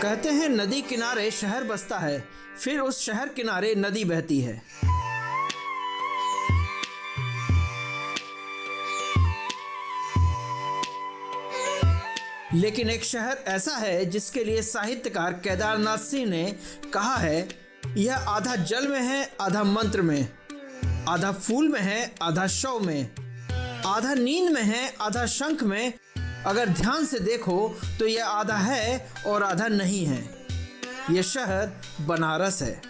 कहते हैं नदी किनारे शहर बसता है, फिर उस शहर किनारे नदी बहती है। लेकिन एक शहर ऐसा है जिसके लिए साहित्यकार केदारनाथ सिंह ने कहा है, यह आधा जल में है, आधा मंत्र में, आधा फूल में है, आधा शव में, आधा नींद में है, आधा शंख में। अगर ध्यान से देखो तो यह आधा है और आधा नहीं है। यह शहर बनारस है।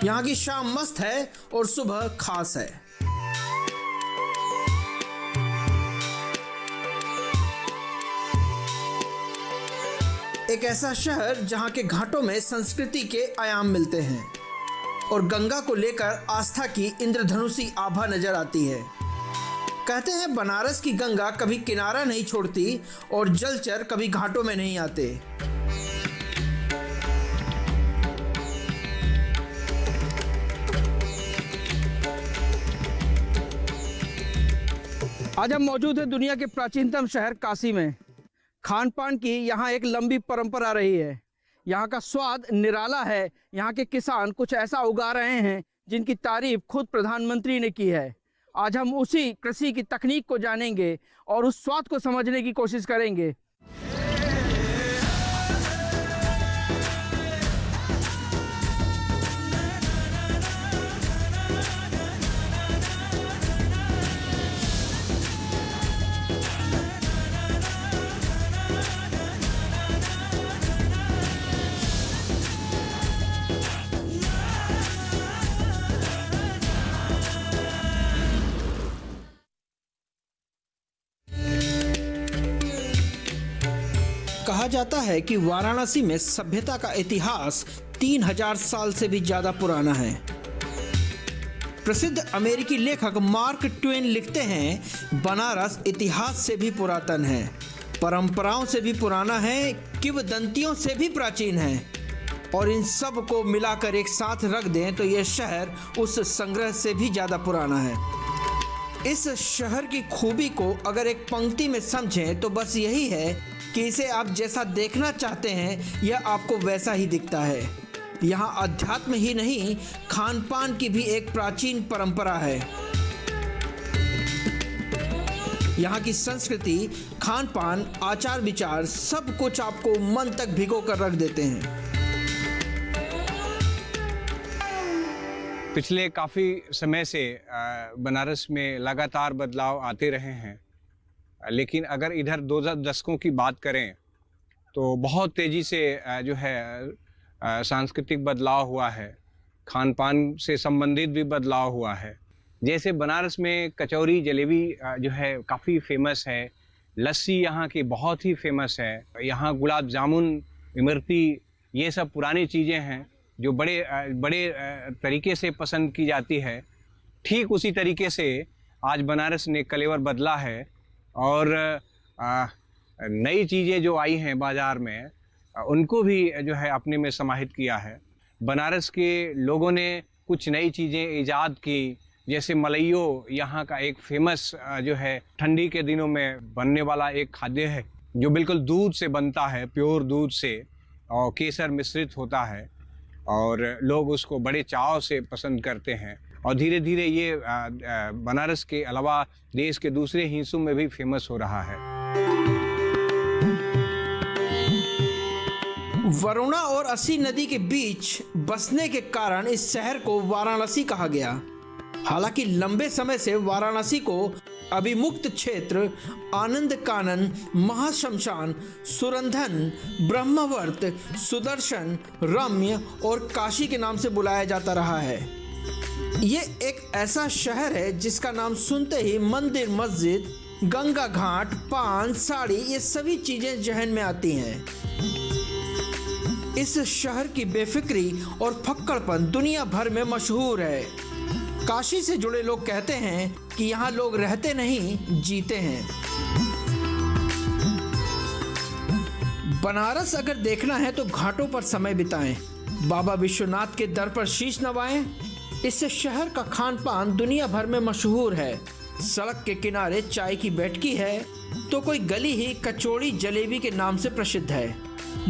यहाँ की शाम मस्त है और सुबह खास है। एक ऐसा शहर जहाँ के घाटों में संस्कृति के आयाम मिलते हैं और गंगा को लेकर आस्था की इंद्रधनुषी आभा नजर आती है। कहते हैं बनारस की गंगा कभी किनारा नहीं छोड़ती और जलचर कभी घाटों में नहीं आते। आज हम मौजूद हैं दुनिया के प्राचीनतम शहर काशी में। खान पान की यहाँ एक लंबी परंपरा रही है। यहाँ का स्वाद निराला है। यहाँ के किसान कुछ ऐसा उगा रहे हैं जिनकी तारीफ खुद प्रधानमंत्री ने की है। आज हम उसी कृषि की तकनीक को जानेंगे और उस स्वाद को समझने की कोशिश करेंगे। कहा जाता है कि वाराणसी में सभ्यता का इतिहास 3000 साल से भी ज्यादा पुराना है। प्रसिद्ध अमेरिकी लेखक मार्क ट्वेन लिखते हैं, बनारस इतिहास से भी पुरातन है, परंपराओं से भी पुराना है, किंवदंतियों से भी प्राचीन है। और इन सब को मिलाकर एक साथ रख दें तो यह शहर उस संग्रह से भी ज्यादा पुराना है। इस शहर की खूबी को अगर एक पंक्ति में समझें तो बस यही है कि इसे आप जैसा देखना चाहते हैं यह आपको वैसा ही दिखता है। यहाँ अध्यात्म ही नहीं, खान पान की भी एक प्राचीन परंपरा है। यहाँ की संस्कृति, खान पान, आचार विचार सब कुछ आपको मन तक भिगो कर रख देते हैं। पिछले काफ़ी समय से बनारस में लगातार बदलाव आते रहे हैं, लेकिन अगर इधर 2 दशकों की बात करें तो बहुत तेज़ी से जो है सांस्कृतिक बदलाव हुआ है, खान पान से संबंधित भी बदलाव हुआ है। जैसे बनारस में कचौरी जलेबी जो है काफ़ी फेमस है, लस्सी यहाँ की बहुत ही फेमस है, यहाँ गुलाब जामुन, इमरती, ये सब पुरानी चीज़ें हैं जो बड़े तरीके से पसंद की जाती है। ठीक उसी तरीके से आज बनारस ने कलेवर बदला है और नई चीज़ें जो आई हैं बाज़ार में उनको भी जो है अपने में समाहित किया है। बनारस के लोगों ने कुछ नई चीज़ें ईजाद की, जैसे मलइयो यहाँ का एक फेमस जो है ठंडी के दिनों में बनने वाला एक खाद्य है जो बिल्कुल दूध से बनता है, प्योर दूध से, और केसर मिश्रित होता है और लोग उसको बड़े चाव से पसंद करते हैं। और धीरे धीरे ये बनारस के अलावा देश के दूसरे हिस्सों में भी फेमस हो रहा है। वरुणा और अस्सी नदी के बीच बसने के कारण इस शहर को वाराणसी कहा गया। हालांकि लंबे समय से वाराणसी को अभिमुक्त क्षेत्र, आनंद कानन, महाशमशान, सुरंधन, ब्रह्मवर्त, सुदर्शन, रम्य और काशी के नाम से बुलाया जाता रहा है। ये एक ऐसा शहर है जिसका नाम सुनते ही मंदिर, मस्जिद, गंगा घाट, पान, साड़ी, ये सभी चीजें जहन में आती हैं। इस शहर की बेफिक्री और फक्कड़पन दुनिया भर में मशहूर है। काशी से जुड़े लोग कहते हैं कि यहाँ लोग रहते नहीं, जीते हैं। बनारस अगर देखना है तो घाटों पर समय बिताएं, बाबा विश्वनाथ के दर पर शीश नवाएं। इस शहर का खान पान दुनिया भर में मशहूर है। सड़क के किनारे चाय की बैठकी है, तो कोई गली ही कचौड़ी जलेबी के नाम से प्रसिद्ध है।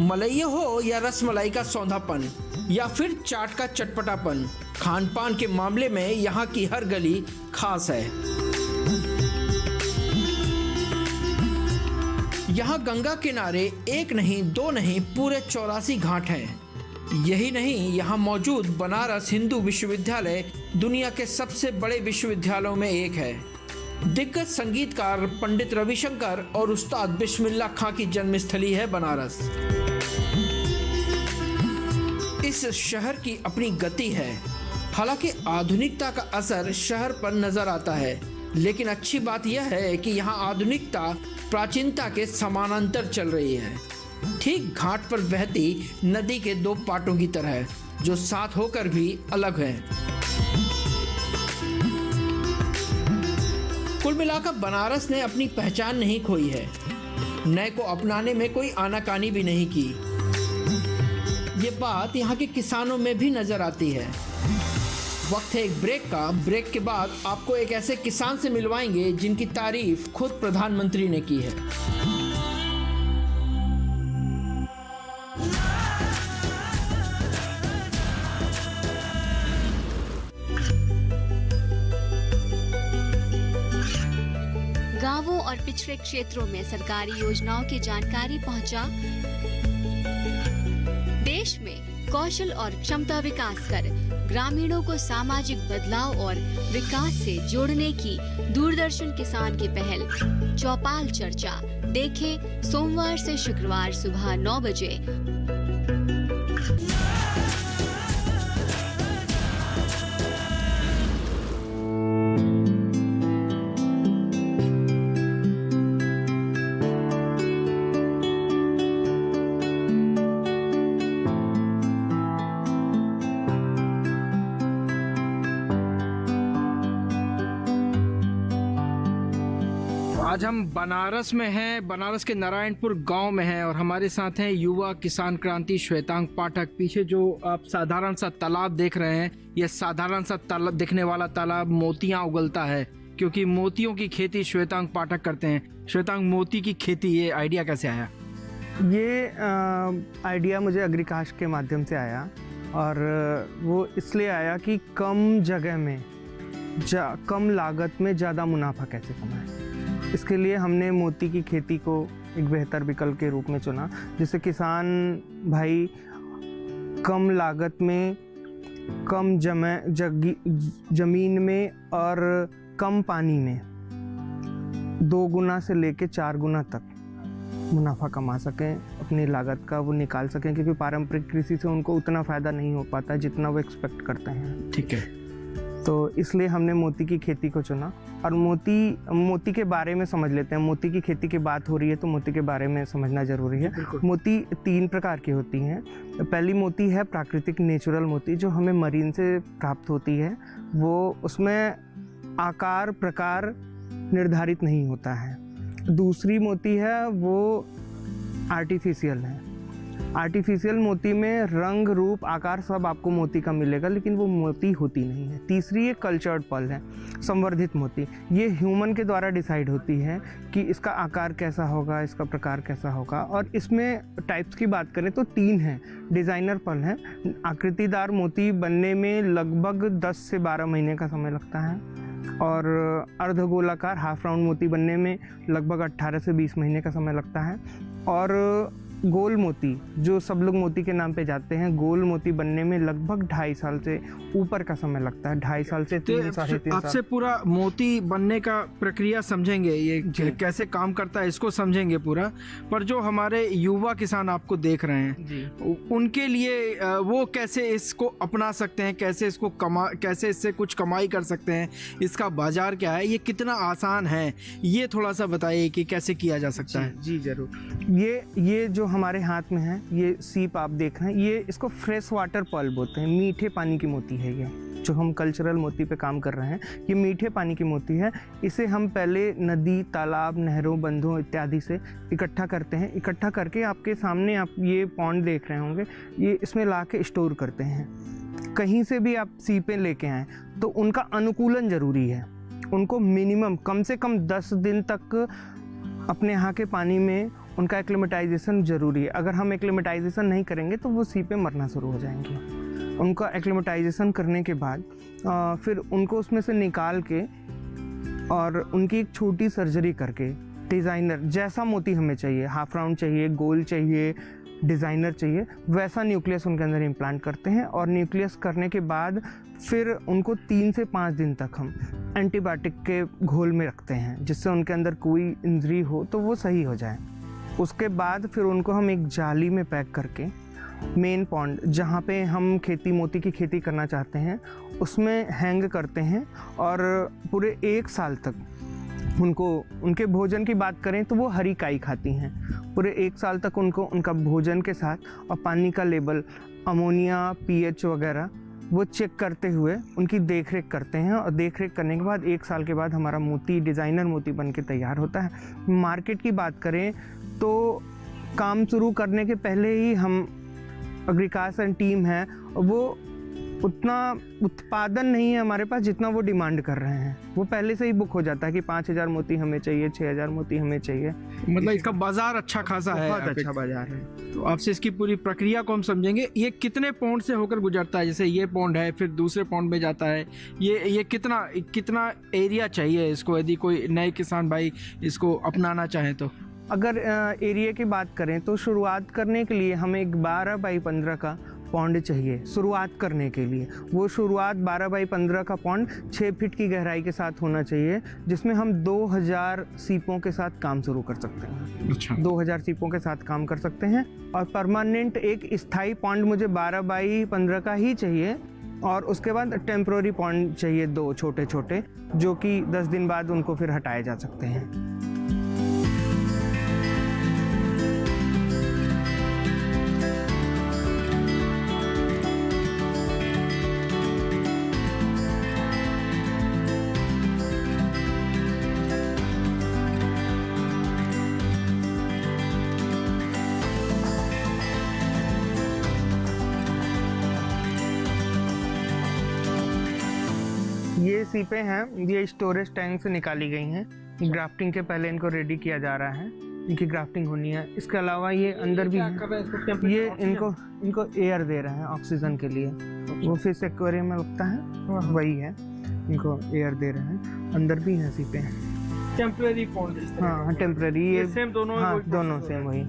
मलैया हो या रसमलाई का सौंधापन या फिर चाट का चटपटापन, खान पान के मामले में यहाँ की हर गली खास है। यहाँ गंगा किनारे एक नहीं, दो नहीं, पूरे 84 घाट हैं। यही नहीं, यहाँ मौजूद बनारस हिंदू विश्वविद्यालय दुनिया के सबसे बड़े विश्वविद्यालयों में एक है। दिग्गज संगीतकार पंडित रविशंकर और उस्ताद बिस्मिल्लाह खां की जन्मस्थली है बनारस। इस शहर की अपनी गति है। हालांकि आधुनिकता का असर शहर पर नजर आता है, लेकिन अच्छी बात यह है कि यहाँ आधुनिकता प्राचीनता के समानांतर चल रही है, ठीक घाट पर बहती नदी के दो पाटों की तरह, जो साथ होकर भी अलग हैं। कुल मिलाकर बनारस ने अपनी पहचान नहीं खोई है, नए को अपनाने में कोई आनाकानी भी नहीं की। ये बात यहाँ के किसानों में भी नजर आती है। वक्त है एक ब्रेक का। ब्रेक के बाद आपको एक ऐसे किसान से मिलवाएंगे जिनकी तारीफ खुद प्रधानमंत्री ने की है। गांवों और पिछड़े क्षेत्रों में सरकारी योजनाओं की जानकारी पहुंचा। देश में कौशल और क्षमता विकास कर ग्रामीणों को सामाजिक बदलाव और विकास से जोड़ने की दूरदर्शन किसान की पहल चौपाल चर्चा देखें सोमवार से शुक्रवार सुबह 9 बजे। आज हम बनारस में हैं, बनारस के नारायणपुर गांव में हैं और हमारे साथ हैं युवा किसान क्रांति श्वेतांग पाठक। पीछे जो आप साधारण सा तालाब देख रहे हैं, यह साधारण सा तालाब दिखने वाला तालाब मोतियां उगलता है, क्योंकि मोतियों की खेती श्वेतांग पाठक करते हैं। श्वेतांग, मोती की खेती, ये आइडिया कैसे आया? ये आइडिया मुझे अग्रिकाश के माध्यम से आया, और वो इसलिए आया कि कम जगह में कम लागत में ज़्यादा मुनाफा कैसे कमाएं। इसके लिए हमने मोती की खेती को एक बेहतर विकल्प के रूप में चुना, जिससे किसान भाई कम लागत में, कम जमीन में और कम पानी में 2 गुना से लेके 4 गुना तक मुनाफा कमा सकें, अपनी लागत का वो निकाल सकें, क्योंकि पारंपरिक कृषि से उनको उतना फ़ायदा नहीं हो पाता जितना वो एक्सपेक्ट करते हैं। ठीक है। तो इसलिए हमने मोती की खेती को चुना। और मोती के बारे में समझ लेते हैं। मोती की खेती की बात हो रही है तो मोती के बारे में समझना ज़रूरी है। मोती 3 प्रकार की होती हैं। पहली मोती है प्राकृतिक नेचुरल मोती, जो हमें मरीन से प्राप्त होती है। वो उसमें आकार प्रकार निर्धारित नहीं होता है। दूसरी मोती है वो आर्टिफिशियल है। आर्टिफिशियल मोती में रंग रूप आकार सब आपको मोती का मिलेगा, लेकिन वो मोती होती नहीं है। तीसरी एक कल्चर्ड पर्ल है, संवर्धित मोती। ये ह्यूमन के द्वारा डिसाइड होती है कि इसका आकार कैसा होगा, इसका प्रकार कैसा होगा। और इसमें टाइप्स की बात करें तो 3 हैं। डिज़ाइनर पर्ल है। आकृतिदार मोती बनने में लगभग 10 से 12 महीने का समय लगता है, और अर्धगोलाकार हाफ राउंड मोती बनने में लगभग 18 से 20 महीने का समय लगता है। और गोल मोती, जो सब लोग मोती के नाम पे जाते हैं, गोल मोती बनने में लगभग 2.5 साल से ऊपर का समय लगता है। 2.5 साल से 3 साढ़े 3 साल। आपसे पूरा मोती बनने का प्रक्रिया समझेंगे, ये कैसे काम करता है इसको समझेंगे पूरा। पर जो हमारे युवा किसान आपको देख रहे हैं, उनके लिए वो कैसे इसको अपना सकते हैं, कैसे इससे कुछ कमाई कर सकते हैं, इसका बाजार क्या है, ये कितना आसान है, ये थोड़ा सा बताइए कि कैसे किया जा सकता है। जी जरूर। ये जो हमारे हाथ में है, ये सीप आप देख रहे हैं, ये इसको फ्रेश वाटर पर्ल बोलते हैं। मीठे पानी की मोती है। ये जो हम कल्चरल मोती पे काम कर रहे हैं, ये मीठे पानी की मोती है। इसे हम पहले नदी, तालाब, नहरों, बंधों इत्यादि से इकट्ठा करते हैं। इकट्ठा करके आपके सामने आप ये पॉन्ड देख रहे होंगे, ये इसमें ला के स्टोर करते हैं। कहीं से भी आप सीपें लेके आएँ तो उनका अनुकूलन ज़रूरी है। उनको मिनिमम कम से कम 10 दिन तक अपने यहाँ के पानी में उनका एक्लिमेटाइजेशन ज़रूरी है। अगर हम एक्लिमेटाइजेशन नहीं करेंगे तो वो सीपें मरना शुरू हो जाएंगी। उनका एक्लिमेटाइजेशन करने के बाद फिर उनको उसमें से निकाल के और उनकी एक छोटी सर्जरी करके डिज़ाइनर जैसा मोती हमें चाहिए, हाफ राउंड चाहिए, गोल चाहिए, डिज़ाइनर चाहिए, वैसा न्यूक्लियस उनके अंदर इम्प्लांट करते हैं। और न्यूक्लियस करने के बाद फिर उनको 3 से 5 दिन तक हम एंटीबायोटिक के घोल में रखते हैं, जिससे उनके अंदर कोई इंजरी हो तो वो सही हो जाए। उसके बाद फिर उनको हम एक जाली में पैक करके मेन पॉन्ड, जहाँ पे हम मोती की खेती करना चाहते हैं, उसमें हैंग करते हैं। और पूरे 1 साल तक उनके भोजन की बात करें तो वो हरी काई खाती हैं। पूरे 1 साल तक उनको उनका भोजन के साथ और पानी का लेवल, अमोनिया, पीएच वगैरह वो चेक करते हुए उनकी देखरेख करते हैं। और देखरेख करने के बाद 1 साल के बाद हमारा मोती डिज़ाइनर मोती बन के तैयार होता है। मार्केट की बात करें तो काम शुरू करने के पहले ही हम एग्रीकल्चर टीम है, वो उतना उत्पादन नहीं है हमारे पास जितना वो डिमांड कर रहे हैं। वो पहले से ही बुक हो जाता है कि 5,000 मोती हमें चाहिए, 6,000 मोती हमें चाहिए। मतलब इसका बाजार अच्छा खासा है, बहुत अच्छा बाजार है। तो आपसे इसकी पूरी प्रक्रिया को हम समझेंगे। ये कितने पौंड से होकर गुजरता है? जैसे ये पौंड है, फिर दूसरे पौंड में जाता है। ये कितना एरिया चाहिए इसको, यदि कोई नए किसान भाई इसको अपनाना चाहे तो? अगर एरिया की बात करें तो शुरुआत करने के लिए हमें एक 12 बाई 15 का पौंड चाहिए शुरुआत करने के लिए। वो शुरुआत 12 बाई 15 का पौंड 6 फीट की गहराई के साथ होना चाहिए, जिसमें हम 2000 सीपों के साथ काम शुरू कर सकते हैं। अच्छा। 2000 सीपों के साथ काम कर सकते हैं। और परमानेंट एक स्थायी पौंड मुझे 12 बाई 15 का ही चाहिए। और उसके बाद टेम्प्रोरी पौंड चाहिए 2 छोटे छोटे, जो कि 10 दिन बाद उनको फिर हटाए जा सकते हैं। ये सीपें हैं, ये स्टोरेज टैंक से निकाली गई हैं। ग्राफ्टिंग के पहले इनको रेडी किया जा रहा है, इनकी ग्राफ्टिंग होनी है। इसके अलावा ये अंदर भी हैं, ये इनको एयर दे रहे हैं ऑक्सीजन के लिए। वो फिश एक्वेरियम में लगता है वही है, इनको एयर दे रहे हैं। अंदर भी हैं सीपें, टेम्परेरी पौंड। हाँ टेम्परेरी, ये सेम दोनों? हाँ दोनों सेम वही।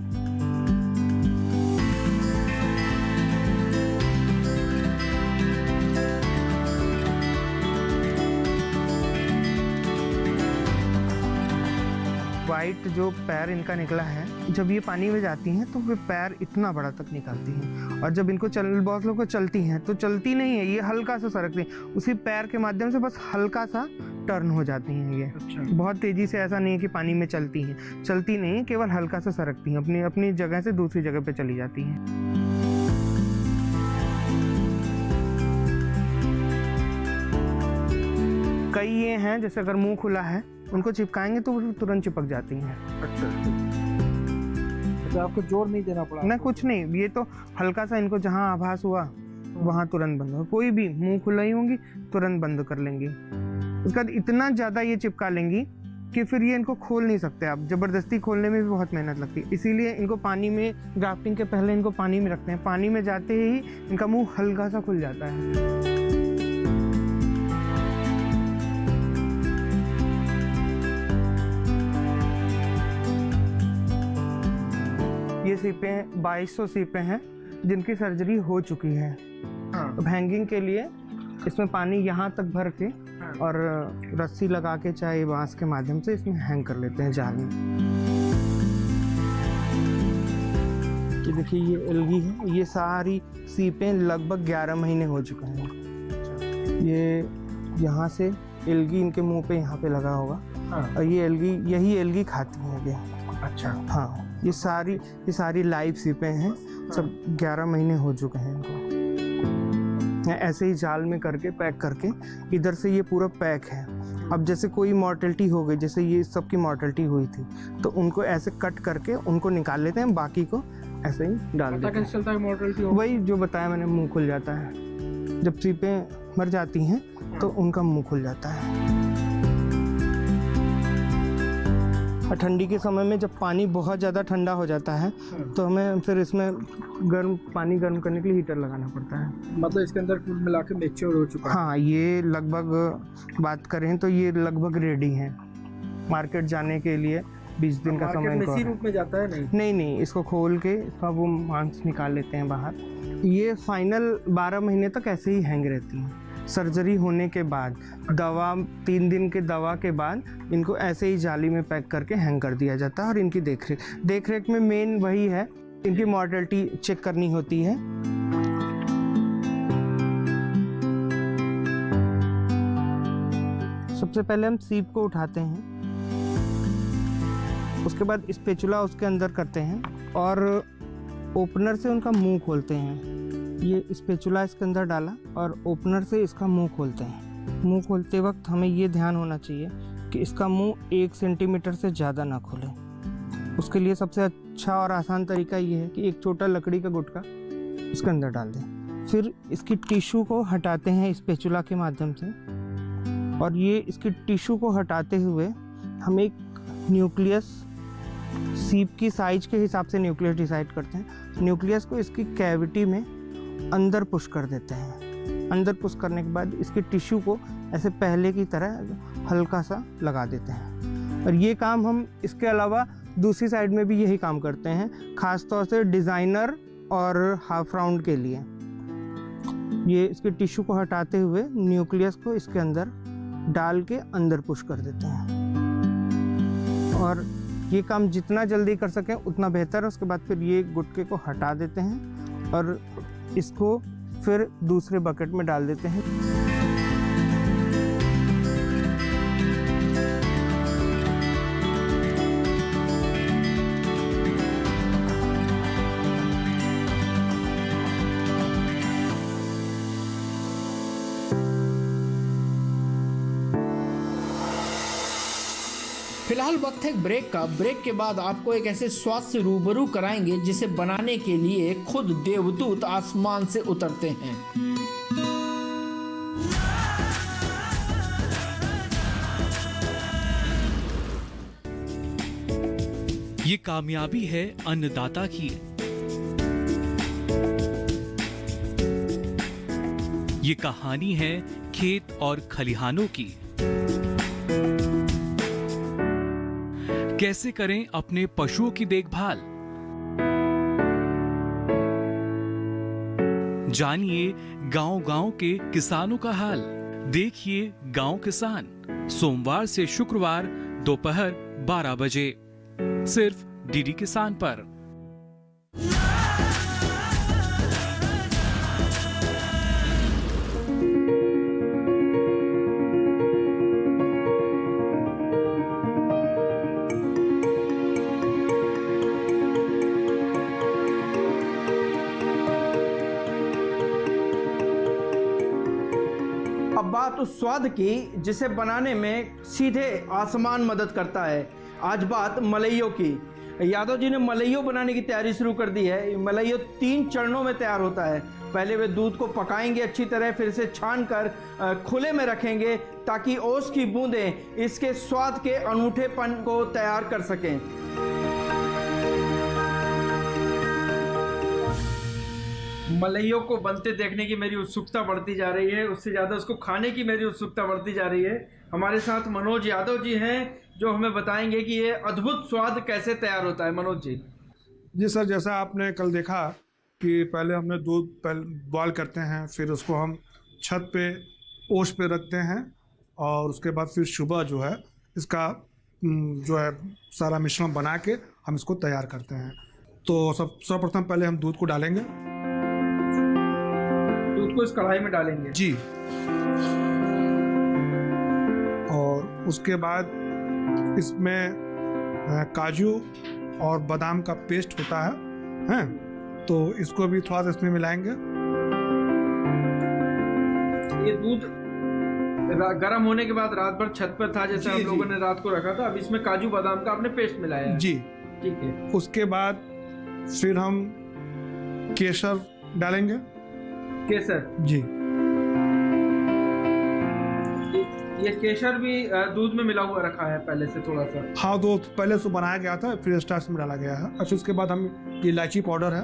वाइट जो पैर इनका निकला है, जब ये पानी में जाती हैं तो वे पैर इतना बड़ा तक निकालती हैं। और जब इनको बहुत लोग को चलती हैं तो चलती नहीं है, ये हल्का सा सरकती हैं। उसी पैर के माध्यम से बस हल्का सा टर्न हो जाती हैं ये। अच्छा। बहुत तेजी से ऐसा नहीं है कि पानी में चलती हैं, चलती नहीं है, केवल हल्का सा सरकती हैं, अपनी अपनी जगह से दूसरी जगह पे चली जाती हैं। कई ये हैं, जैसे अगर मुंह खुला है उनको चिपकाएंगे तो वो तुरंत चिपक जाती हैं। अच्छा, आपको जोर नहीं देना पड़ा? ना, कुछ नहीं, ये तो हल्का सा इनको जहाँ आभास हुआ वहाँ तुरंत बंद हो। कोई भी मुंह खुला ही होंगी तुरंत बंद कर लेंगी। उसके बाद इतना ज़्यादा ये चिपका लेंगी कि फिर ये इनको खोल नहीं सकते आप। ज़बरदस्ती खोलने में भी बहुत मेहनत लगती है, इसीलिए इनको पानी में, ग्राफ्टिंग के पहले इनको पानी में रखते हैं। पानी में जाते ही इनका मुँह हल्का सा खुल जाता है। ये सीपें 2200 सीपें हैं जिनकी सर्जरी हो चुकी है। अब हैंगिंग के लिए इसमें पानी यहाँ तक भर के और रस्सी लगा के चाहे बांस के माध्यम से इसमें हैंग कर लेते हैं जाल में। ये देखिए, ये एल्गी है, ये सारी सीपें लगभग 11 महीने हो चुके हैं। ये यहाँ से एल्गी इनके मुंह पे यहाँ पे लगा होगा। और ये एल्गी, यही एल्गी खाती हैं ये। अच्छा। हाँ, ये सारी लाइव सीपें हैं। सब 11 महीने हो चुके हैं इनको। ऐसे ही जाल में करके पैक करके, इधर से ये पूरा पैक है। अब जैसे कोई मॉर्टेलिटी हो गई, जैसे ये सबकी मॉर्टेलिटी हुई थी, तो उनको ऐसे कट करके उनको निकाल लेते हैं, बाकी को ऐसे ही डाल देते हैं। चलता है मॉर्टेलिटी? वही जो बताया मैंने, मुंह खुल जाता है। जब सीपें मर जाती हैं तो उनका मुंह खुल जाता है। और ठंडी के समय में जब पानी बहुत ज़्यादा ठंडा हो जाता है तो हमें फिर इसमें पानी गर्म करने के लिए हीटर लगाना पड़ता है। मतलब इसके अंदर कुल मिला के मैच्योर हो चुका है। हाँ, ये लगभग बात करें तो ये लगभग रेडी है मार्केट जाने के लिए। 20 दिन का समय इसी रूप में जाता है? नहीं, इसको खोल के इसका वो मांस निकाल लेते हैं बाहर। ये फाइनल 12 महीने तक ऐसे ही हैंग रहती हैं। सर्जरी होने के बाद दवा 3 दिन के दवा के बाद इनको ऐसे ही जाली में पैक करके हैंग कर दिया जाता है। और इनकी देखरेख में मेन वही है, इनकी मॉर्टेलिटी चेक करनी होती है। सबसे पहले हम सीप को उठाते हैं, उसके बाद स्पैचुला उसके अंदर करते हैं और ओपनर से उनका मुंह खोलते हैं। ये स्पैचुला इसके अंदर डाला और ओपनर से इसका मुंह खोलते हैं। मुंह खोलते वक्त हमें ये ध्यान होना चाहिए कि इसका मुंह 1 सेंटीमीटर से ज़्यादा ना खोले। उसके लिए सबसे अच्छा और आसान तरीका ये है कि एक छोटा लकड़ी का गुटका इसके अंदर डाल दें। फिर इसकी टिश्यू को हटाते हैं स्पैचुला के माध्यम से, और ये इसकी टिश्यू को हटाते हुए हम एक न्यूक्लियस, सीप की साइज के हिसाब से न्यूक्लियस डिसाइड करते हैं। न्यूक्लियस को इसकी कैविटी में अंदर पुश कर देते हैं। अंदर पुश करने के बाद इसके टिश्यू को ऐसे पहले की तरह हल्का सा लगा देते हैं। और ये काम हम इसके अलावा दूसरी साइड में भी यही काम करते हैं, ख़ास तौर से डिज़ाइनर और हाफ राउंड के लिए। ये इसके टिश्यू को हटाते हुए न्यूक्लियस को इसके अंदर डाल के अंदर पुश कर देते हैं। और ये काम जितना जल्दी कर सकें उतना बेहतर है। उसके बाद फिर ये गुटके को हटा देते हैं और इसको फिर दूसरे बकेट में डाल देते हैं। फिलहाल वक्त है ब्रेक का। ब्रेक के बाद आपको एक ऐसे स्वाद से रूबरू कराएंगे जिसे बनाने के लिए खुद देवदूत आसमान से उतरते हैं। ये कामयाबी है अन्नदाता की। ये कहानी है खेत और खलिहानों की। कैसे करें अपने पशुओं की देखभाल, जानिए गांव-गांव के किसानों का हाल। देखिए गांव किसान, सोमवार से शुक्रवार दोपहर 12 बजे सिर्फ डीडी किसान पर। अब बात उस स्वाद की जिसे बनाने में सीधे आसमान मदद करता है। आज बात मलइयों की। यादव जी ने मलइयों बनाने की तैयारी शुरू कर दी है। मलइयों 3 चरणों में तैयार होता है। पहले वे दूध को पकाएंगे अच्छी तरह, फिर इसे छान कर खुले में रखेंगे ताकि ओस की बूंदें इसके स्वाद के अनूठेपन को तैयार कर सकें। मलइयों को बनते देखने की मेरी उत्सुकता बढ़ती जा रही है, उससे ज़्यादा उसको खाने की मेरी उत्सुकता बढ़ती जा रही है। हमारे साथ मनोज यादव जी हैं जो हमें बताएंगे कि ये अद्भुत स्वाद कैसे तैयार होता है। मनोज जी। जी सर, जैसा आपने कल देखा कि पहले हमने दूध बॉयल करते हैं, फिर उसको हम छत पे ओश पे रखते हैं और उसके बाद फिर सुबह जो है इसका जो है सारा मिश्रण बना के हम इसको तैयार करते हैं। तो सर्वप्रथम पहले हम दूध को डालेंगे। दूध को इस कढ़ाई में डालेंगे जी, और उसके बाद इसमें काजू और बादाम का पेस्ट होता है, तो इसको भी थोड़ा सा इसमें मिलाएंगे। ये दूध गर्म होने के बाद रात भर छत पर था, जैसे हम लोगों ने रात को रखा था। अब इसमें काजू बादाम का आपने पेस्ट मिलाया है। जी ठीक है। उसके बाद फिर हम केसर डालेंगे। केसर जी, ये केसर भी दूध में मिला हुआ रखा है पहले से थोड़ा सा। हाँ, तो पहले से बनाया गया था, फिर स्टार्च में डाला गया है। अच्छा, उसके बाद हम ये इलायची पाउडर है,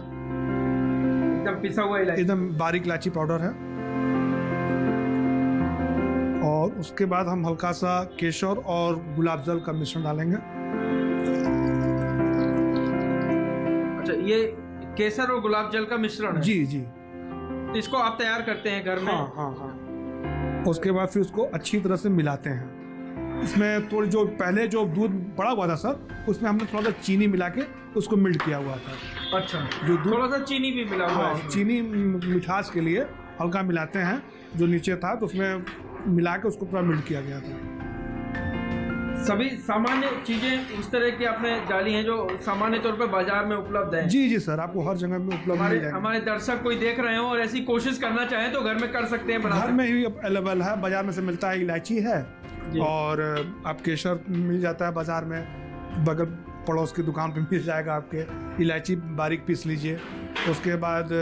एकदम पिसा हुआ इलायची, एकदम बारीक इलायची पाउडर है। और उसके बाद हम हल्का सा केसर और गुलाब जल का मिश्रण डालेंगे। अच्छा, ये केसर और गुलाब जल का मिश्रण है? जी जी। इसको आप तैयार करते हैं घर में? हाँ हाँ हाँ। उसके बाद फिर उसको अच्छी तरह से मिलाते हैं। इसमें थोड़ी जो पहले जो दूध पड़ा हुआ था सर, उसमें हमने थोड़ा सा चीनी मिला के उसको मिल्ट किया हुआ था। अच्छा, जो दूध, थोड़ा सा चीनी भी मिला हुआ है? चीनी मिठास के लिए हल्का मिलाते हैं। जो नीचे था तो उसमें मिला के उसको पूरा मिल्ट किया गया था। सभी सामान्य चीजें उस तरह की आपने डाली हैं जो सामान्य तौर पर बाजार में उपलब्ध है? जी जी सर, आपको हर जगह में उपलब्ध मिल जाएगा। हमारे दर्शक कोई देख रहे हो और ऐसी कोशिश करना चाहें तो घर में कर सकते हैं, बना घर में ही अवेलेबल है, बाजार में से मिलता है। इलायची है और आप केसर मिल जाता है बाजार में, बगल पड़ोस की दुकान पे मिल जाएगा आपके। इलायची बारीक पीस लीजिए, उसके बाद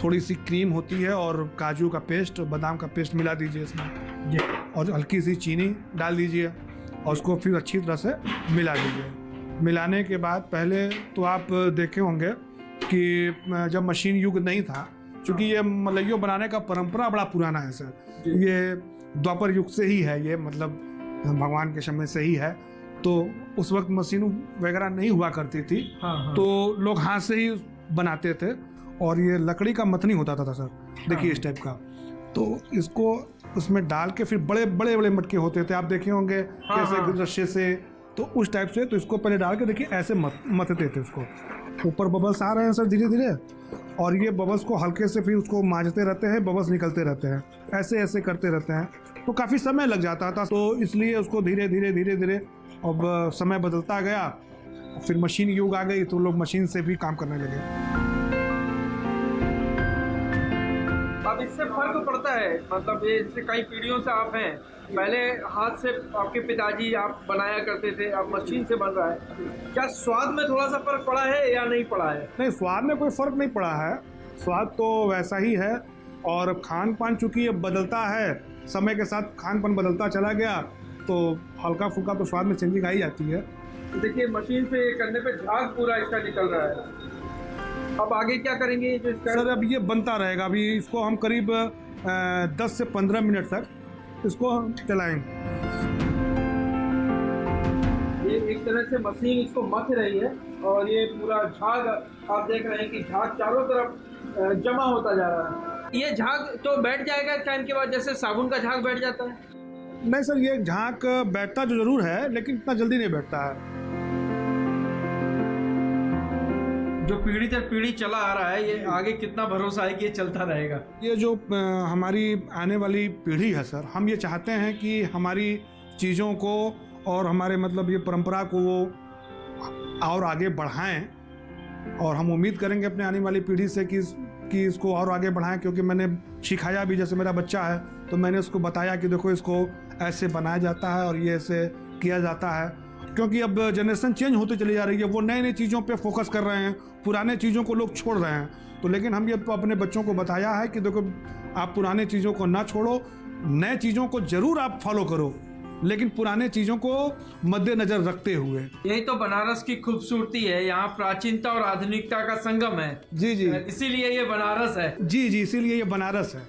थोड़ी सी क्रीम होती है और काजू का पेस्ट, बादाम का पेस्ट मिला दीजिए इसमें, और हल्की सी चीनी डाल दीजिए और उसको फिर अच्छी तरह से मिला दीजिए। मिलाने के बाद पहले तो आप देखे होंगे कि जब मशीन युग नहीं था, क्योंकि ये मलइयों बनाने का परंपरा बड़ा पुराना है सर, ये द्वापर युग से ही है, ये मतलब भगवान के समय से ही है। तो उस वक्त मशीन वगैरह नहीं हुआ करती थी। हाँ। तो लोग हाथ से ही बनाते थे और ये लकड़ी का मथनी होता था सर, देखिए इस टाइप का। तो इसको उसमें डाल के फिर बड़े बड़े बड़े मटके होते थे, आप देखे होंगे कैसे रस्से से, तो उस टाइप से। तो इसको पहले डाल के देखिए ऐसे मथते थे उसको। ऊपर बबल्स आ रहे हैं सर धीरे धीरे, और ये बबल्स को हल्के से फिर उसको मांजते रहते हैं, बबल्स निकलते रहते हैं, ऐसे ऐसे करते रहते हैं। तो काफ़ी समय लग जाता था, तो इसलिए उसको धीरे धीरे धीरे धीरे अब समय बदलता गया, फिर मशीन युग आ गई तो लोग मशीन से भी काम करने लगे। अब इससे फर्क पड़ता है, मतलब ये इससे कई पीढ़ियों से आप हैं, पहले हाथ से आपके पिताजी आप बनाया करते थे, अब मशीन से बन रहा है, क्या स्वाद में थोड़ा सा फर्क पड़ा है या नहीं पड़ा है? नहीं, स्वाद में कोई फर्क नहीं पड़ा है, स्वाद तो वैसा ही है। और खान पान चूँकि ये बदलता है, समय के साथ खान पान बदलता चला गया, तो हल्का फुल्का तो स्वाद में चेंजिंग आ ही जाती है। देखिए मशीन से करने पे झाग पूरा इसका निकल रहा है। अब आगे क्या करेंगे जो इसका? सर अब ये बनता रहेगा, अभी इसको हम करीब 10 से 15 मिनट तक इसको हम चलाएंगे। ये एक तरह से मशीन इसको मथ रही है और ये पूरा झाग आप देख रहे हैं कि झाग चारों तरफ जमा होता जा रहा है। ये झाग तो बैठ जाएगा टाइम के बाद, जैसे साबुन का झाग बैठ जाता है? नहीं सर, ये झाग बैठता जो जरूर है, लेकिन इतना जल्दी नहीं बैठता है। जो पीढ़ी दर पीढ़ी चला आ रहा है, ये आगे कितना भरोसा है कि ये चलता रहेगा? ये जो हमारी आने वाली पीढ़ी है सर, हम ये चाहते हैं कि हमारी चीज़ों को और हमारे मतलब ये परंपरा को वो और आगे बढ़ाएं, और हम उम्मीद करेंगे अपने आने वाली पीढ़ी से कि इसको और आगे बढ़ाएं। क्योंकि मैंने सिखाया भी, जैसे मेरा बच्चा है तो मैंने उसको बताया कि देखो इसको ऐसे बनाया जाता है और ये ऐसे किया जाता है। क्योंकि अब जनरेशन चेंज होती चली जा रही है, वो नई नई चीज़ों पे फोकस कर रहे हैं, पुराने चीज़ों को लोग छोड़ रहे हैं। तो लेकिन हम ये अपने बच्चों को बताया है कि देखो आप पुराने चीज़ों को ना छोड़ो, नए चीज़ों को ज़रूर आप फॉलो करो, लेकिन पुराने चीज़ों को मद्देनज़र रखते हुए। यही तो बनारस की खूबसूरती है, यहाँ प्राचीनता और आधुनिकता का संगम है। जी जी, इसीलिए ये बनारस है। जी जी, इसीलिए ये बनारस है।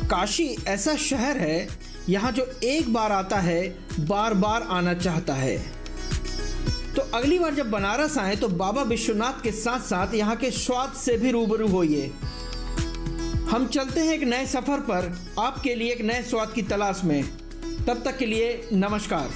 काशी ऐसा शहर है, यहाँ जो एक बार आता है बार बार आना चाहता है। तो अगली बार जब बनारस आए तो बाबा विश्वनाथ के साथ साथ यहाँ के स्वाद से भी रूबरू होइए। हम चलते हैं एक नए सफर पर, आपके लिए एक नए स्वाद की तलाश में। तब तक के लिए नमस्कार।